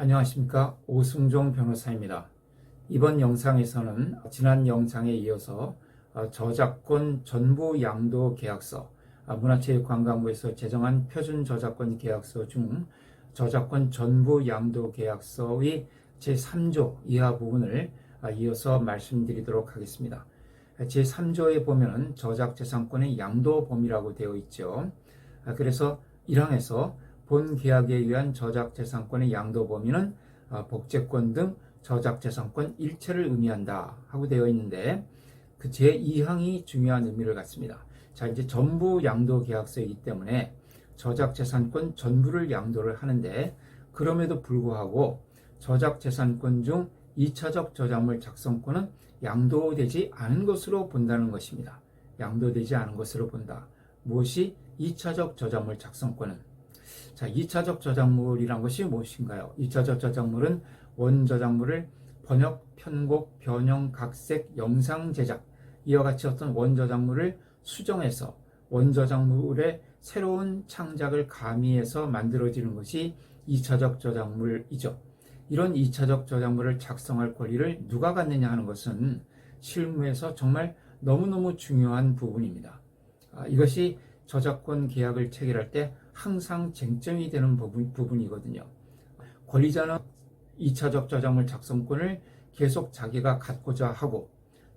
안녕하십니까. 오승종 변호사입니다. 이번 영상에서는 지난 영상에 이어서 저작권 전부 양도 계약서, 문화체육관광부에서 제정한 표준 저작권 계약서 중 저작권 전부 양도 계약서의 제3조 이하 부분을 이어서 말씀드리도록 하겠습니다. 제3조에 보면 저작재산권의 양도 범위라고 되어 있죠. 그래서 1항에서 본 계약에 의한 저작재산권의 양도 범위는 복제권 등 저작재산권 일체를 의미한다 하고 되어 있는데, 그 제2항이 중요한 의미를 갖습니다. 자, 이제 전부 양도 계약서이기 때문에 저작재산권 전부를 양도를 하는데, 그럼에도 불구하고 저작재산권 중 2차적 저작물 작성권은 양도되지 않은 것으로 본다는 것입니다. 양도되지 않은 것으로 본다. 무엇이 2차적 저작물 작성권은? 자, 2차적 저작물이란 것이 무엇인가요? 2차적 저작물은 원저작물을 번역, 편곡, 변형, 각색, 영상 제작, 이와 같이 어떤 원저작물을 수정해서 원저작물의 새로운 창작을 가미해서 만들어지는 것이 2차적 저작물이죠. 이런 2차적 저작물을 작성할 권리를 누가 갖느냐 하는 것은 실무에서 정말 너무너무 중요한 부분입니다. 이것이 저작권 계약을 체결할 때 항상 쟁점이 되는 부분이거든요. 권리자는 2차적 저작물 작성권을 계속 자기가 갖고자 하고,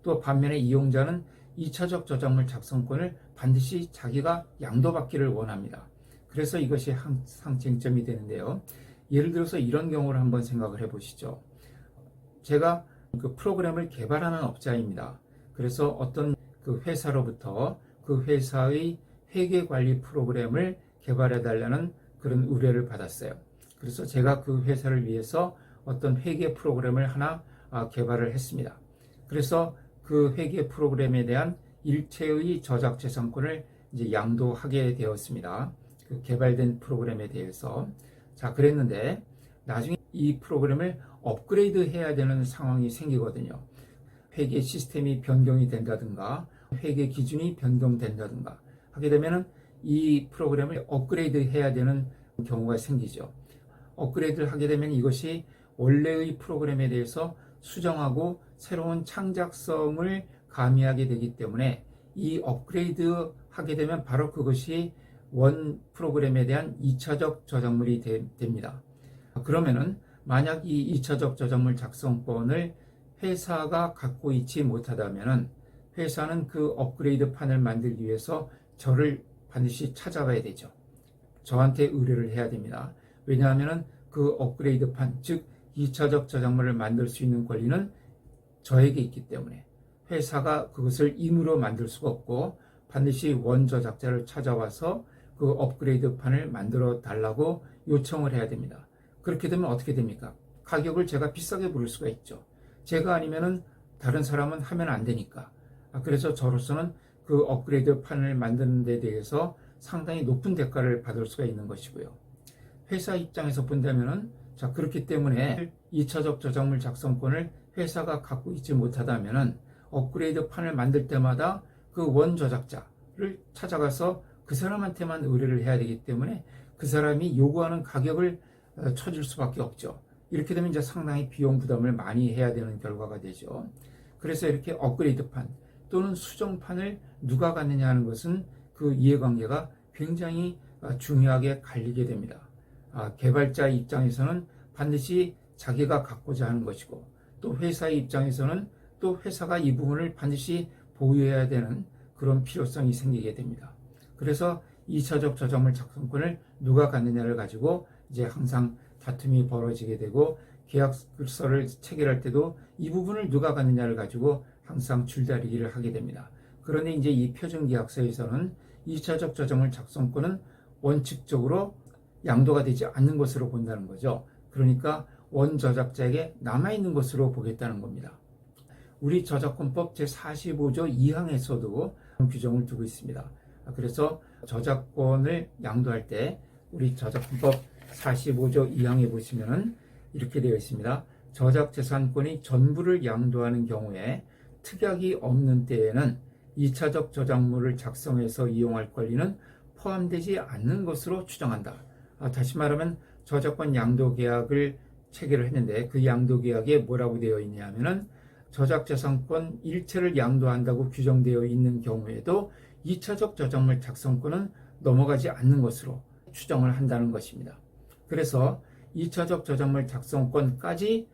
또 반면에 이용자는 2차적 저작물 작성권을 반드시 자기가 양도받기를 원합니다. 그래서 이것이 항상 쟁점이 되는데요. 예를 들어서 이런 경우를 한번 생각을 해보시죠. 제가 그 프로그램을 개발하는 업자입니다. 그래서 어떤 그 회사로부터 그 회사의 회계관리 프로그램을 개발해달라는 그런 의뢰를 받았어요. 그래서 제가 그 회사를 위해서 어떤 회계 프로그램을 하나 개발을 했습니다. 그래서 그 회계 프로그램에 대한 일체의 저작재산권을 이제 양도하게 되었습니다. 그 개발된 프로그램에 대해서. 자, 그랬는데 나중에 이 프로그램을 업그레이드 해야 되는 상황이 생기거든요. 회계 시스템이 변경이 된다든가 회계 기준이 변경된다든가 하게 되면은 이 프로그램을 업그레이드 해야 되는 경우가 생기죠. 업그레이드를 하게 되면 이것이 원래의 프로그램에 대해서 수정하고 새로운 창작성을 가미하게 되기 때문에 이 업그레이드 하게 되면 바로 그것이 원 프로그램에 대한 2차적 저작물이 됩니다. 그러면은 만약 이 2차적 저작물 작성권을 회사가 갖고 있지 못하다면은 회사는 그 업그레이드 판을 만들기 위해서 저를 반드시 찾아가야 되죠. 저한테 의뢰를 해야 됩니다. 왜냐하면 그 업그레이드 판, 즉 2차적 저작물을 만들 수 있는 권리는 저에게 있기 때문에 회사가 그것을 임의로 만들 수가 없고 반드시 원저작자를 찾아와서 그 업그레이드 판을 만들어 달라고 요청을 해야 됩니다. 그렇게 되면 어떻게 됩니까? 가격을 제가 비싸게 부를 수가 있죠. 제가 아니면은 다른 사람은 하면 안 되니까. 그래서 저로서는 그 업그레이드 판을 만드는 데 대해서 상당히 높은 대가를 받을 수가 있는 것이고요. 회사 입장에서 본다면은, 자, 그렇기 때문에 2차적 저작물 작성권을 회사가 갖고 있지 못하다면은 업그레이드 판을 만들 때마다 그 원 저작자를 찾아가서 그 사람한테만 의뢰를 해야 되기 때문에 그 사람이 요구하는 가격을 쳐줄 수밖에 없죠. 이렇게 되면 이제 상당히 비용 부담을 많이 해야 되는 결과가 되죠. 그래서 이렇게 업그레이드판 또는 수정판을 누가 갖느냐 하는 것은 그 이해관계가 굉장히 중요하게 갈리게 됩니다. 개발자 입장에서는 반드시 자기가 갖고자 하는 것이고, 또 회사의 입장에서는 또 회사가 이 부분을 반드시 보유해야 되는 그런 필요성이 생기게 됩니다. 그래서 2차적 저작물 작성권을 누가 갖느냐를 가지고 이제 항상 다툼이 벌어지게 되고, 계약서를 체결할 때도 이 부분을 누가 갖느냐를 가지고 항상 줄다리기를 하게 됩니다. 그런데 이제 이 표준계약서에서는 2차적 저작물 작성권은 원칙적으로 양도가 되지 않는 것으로 본다는 거죠. 그러니까 원저작자에게 남아있는 것으로 보겠다는 겁니다. 우리 저작권법 제45조 2항에서도 규정을 두고 있습니다. 그래서 저작권을 양도할 때 우리 저작권법 45조 2항에 보시면은 이렇게 되어 있습니다. 저작재산권이 전부를 양도하는 경우에 특약이 없는 때에는 2차적 저작물을 작성해서 이용할 권리는 포함되지 않는 것으로 추정한다. 다시 말하면 저작권 양도 계약을 체결을 했는데 그 양도계약에 뭐라고 되어 있냐면은 저작재산권 일체를 양도한다고 규정되어 있는 경우에도 2차적 저작물 작성권은 넘어가지 않는 것으로 추정을 한다는 것입니다. 그래서 2차적 저작물 작성권까지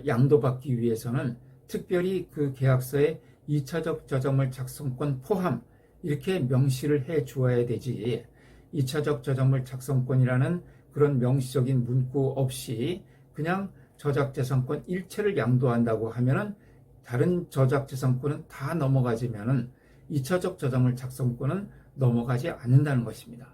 양도받기 위해서는 특별히 그 계약서에 2차적 저작물 작성권 포함 이렇게 명시를 해 주어야 되지, 2차적 저작물 작성권이라는 그런 명시적인 문구 없이 그냥 저작재산권 일체를 양도한다고 하면은 다른 저작재산권은 다 넘어가지면은 2차적 저작물 작성권은 넘어가지 않는다는 것입니다.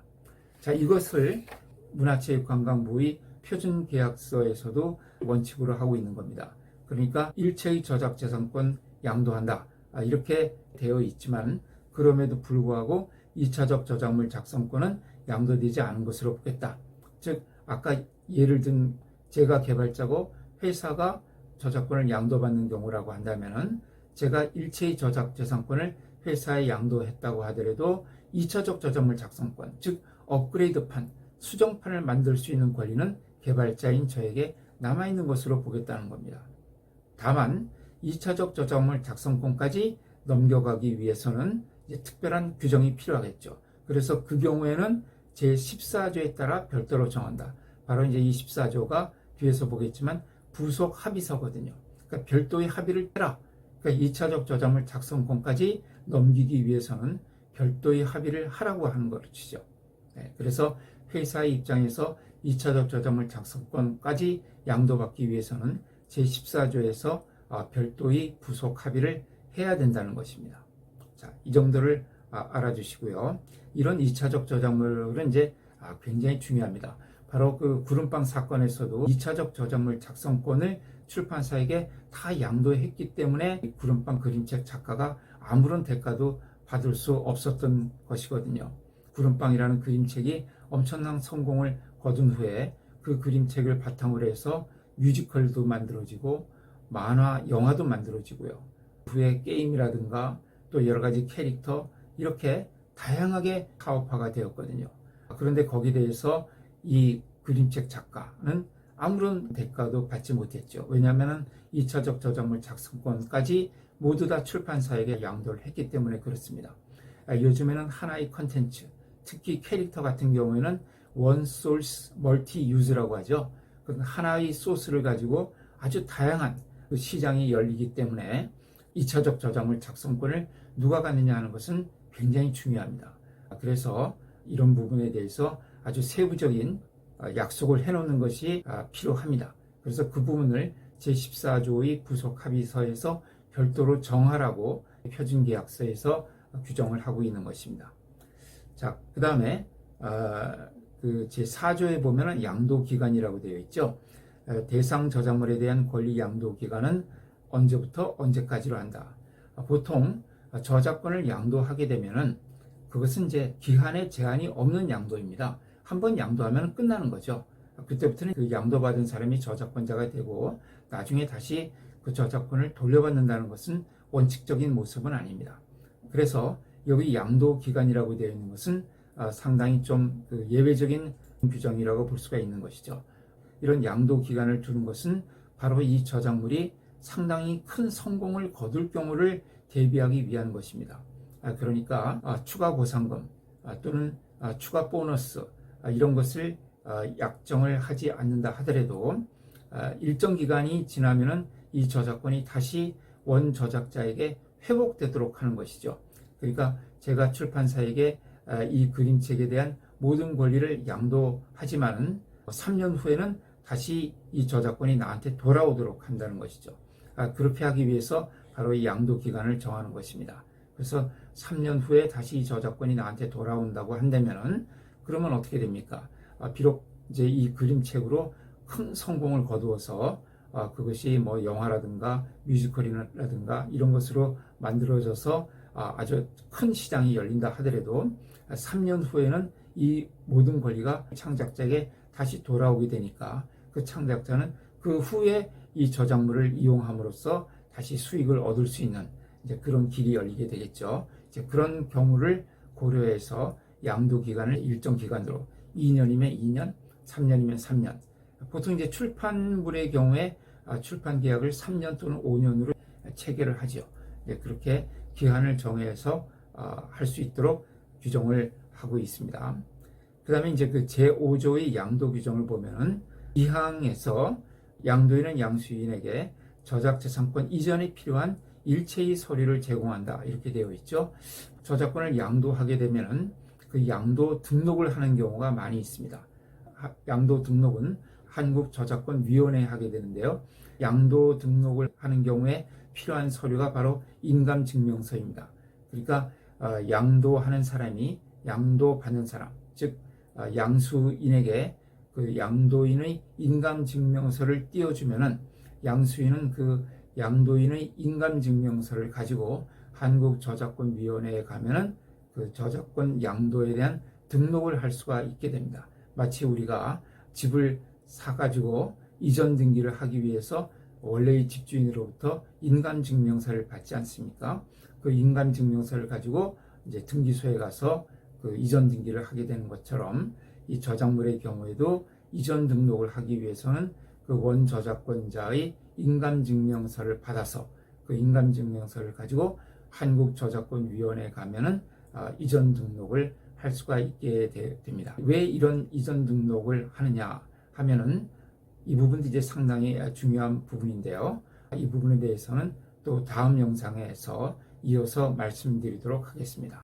자, 이것을 문화체육관광부의 표준계약서에서도 원칙으로 하고 있는 겁니다. 그러니까 일체의 저작재산권 양도한다, 이렇게 되어 있지만 그럼에도 불구하고 2차적 저작물 작성권은 양도되지 않은 것으로 보겠다. 즉 아까 예를 든 제가 개발자고 회사가 저작권을 양도받는 경우라고 한다면은 제가 일체의 저작재산권을 회사에 양도했다고 하더라도 2차적 저작물 작성권, 즉 업그레이드판, 수정판을 만들 수 있는 권리는 개발자인 저에게 남아있는 것으로 보겠다는 겁니다. 다만 2차적 저작물 작성권까지 넘겨가기 위해서는 이제 특별한 규정이 필요하겠죠. 그래서 그 경우에는 제14조에 따라 별도로 정한다. 바로 이제 이 14조가 뒤에서 보겠지만 부속 합의서거든요. 그러니까 별도의 합의를 해라. 그러니까 2차적 저작물 작성권까지 넘기기 위해서는 별도의 합의를 하라고 하는 것이죠. 그래서 회사의 입장에서 2차적 저작물 작성권까지 양도받기 위해서는 제14조에서 별도의 부속 합의를 해야 된다는 것입니다. 자, 이 정도를 알아주시고요. 이런 2차적 저작물은 이제 굉장히 중요합니다. 바로 그 구름빵 사건에서도 2차적 저작물 작성권을 출판사에게 다 양도했기 때문에 구름빵 그림책 작가가 아무런 대가도 받을 수 없었던 것이거든요. 구름빵이라는 그림책이 엄청난 성공을 거둔 후에 그 그림책을 바탕으로 해서 뮤지컬도 만들어지고 만화, 영화도 만들어지고요. 후에 게임이라든가 또 여러 가지 캐릭터 이렇게 다양하게 사업화가 되었거든요. 그런데 거기에 대해서 이 그림책 작가는 아무런 대가도 받지 못했죠. 왜냐하면 2차적 저작물 작성권까지 모두 다 출판사에게 양도를 했기 때문에 그렇습니다. 요즘에는 하나의 컨텐츠, 특히 캐릭터 같은 경우에는 원 소스 멀티 유즈라고 하죠. 하나의 소스를 가지고 아주 다양한 그 시장이 열리기 때문에 2차적 저작물 작성권을 누가 갖느냐 하는 것은 굉장히 중요합니다. 그래서 이런 부분에 대해서 아주 세부적인 약속을 해놓는 것이 필요합니다. 그래서 그 부분을 제14조의 부속 합의서에서 별도로 정하라고 표준계약서에서 규정을 하고 있는 것입니다. 자, 그 다음에 그 제4조에 보면은 양도기간이라고 되어 있죠. 대상 저작물에 대한 권리 양도기간은 언제부터 언제까지로 한다. 보통 저작권을 양도하게 되면은 그것은 이제 기한에 제한이 없는 양도입니다. 한번 양도하면 끝나는 거죠. 그때부터는 그 양도받은 사람이 저작권자가 되고 나중에 다시 그 저작권을 돌려받는다는 것은 원칙적인 모습은 아닙니다. 그래서 여기 양도기간이라고 되어 있는 것은 상당히 좀 그 예외적인 규정이라고 볼 수가 있는 것이죠. 이런 양도기간을 두는 것은 바로 이 저작물이 상당히 큰 성공을 거둘 경우를 대비하기 위한 것입니다. 그러니까 추가 보상금 또는 추가 보너스 이런 것을 약정을 하지 않는다 하더라도 일정 기간이 지나면은 이 저작권이 다시 원 저작자에게 회복되도록 하는 것이죠. 그러니까 제가 출판사에게 이 그림책에 대한 모든 권리를 양도하지만은 3년 후에는 다시 이 저작권이 나한테 돌아오도록 한다는 것이죠. 그렇게 하기 위해서 바로 이 양도 기간을 정하는 것입니다. 그래서 3년 후에 다시 이 저작권이 나한테 돌아온다고 한다면은 그러면 어떻게 됩니까? 비록 이제 이 그림책으로 큰 성공을 거두어서 그것이 뭐 영화라든가 뮤지컬이라든가 이런 것으로 만들어져서 아주 큰 시장이 열린다 하더라도 3년 후에는 이 모든 권리가 창작자에게 다시 돌아오게 되니까 그 창작자는 그 후에 이 저작물을 이용함으로써 다시 수익을 얻을 수 있는 이제 그런 길이 열리게 되겠죠. 이제 그런 경우를 고려해서 양도 기간을 일정 기간으로 2년이면 2년, 3년이면 3년 보통 이제 출판물의 경우에 출판 계약을 3년 또는 5년으로 체결을 하죠. 그렇게 기한을 정해서 할 수 있도록 규정을 하고 있습니다. 그 다음에 이제 그 제5조의 양도 규정을 보면은 2항에서 양도인은 양수인에게 저작재산권 이전에 필요한 일체의 서류를 제공한다 이렇게 되어 있죠. 저작권을 양도하게 되면은 그 양도 등록을 하는 경우가 많이 있습니다. 양도 등록은 한국저작권위원회에 하게 되는데요. 양도 등록을 하는 경우에 필요한 서류가 바로 인감증명서입니다. 그러니까 양도하는 사람이 양도받는 사람, 즉 양수인에게 그 양도인의 인감증명서를 띄워주면은 양수인은 그 양도인의 인감증명서를 가지고 한국저작권위원회에 가면은 그 저작권 양도에 대한 등록을 할 수가 있게 됩니다. 마치 우리가 집을 사가지고 이전 등기를 하기 위해서 원래의 집주인으로부터 인감증명서를 받지 않습니까? 그 인감증명서를 가지고 이제 등기소에 가서 그 이전 등기를 하게 되는 것처럼 이 저작물의 경우에도 이전 등록을 하기 위해서는 그 원저작권자의 인감증명서를 받아서 그 인감증명서를 가지고 한국저작권위원회에 가면은 이전 등록을 할 수가 있게 됩니다. 왜 이런 이전 등록을 하느냐 하면은 이 부분도 이제 상당히 중요한 부분인데요. 이 부분에 대해서는 또 다음 영상에서 이어서 말씀드리도록 하겠습니다.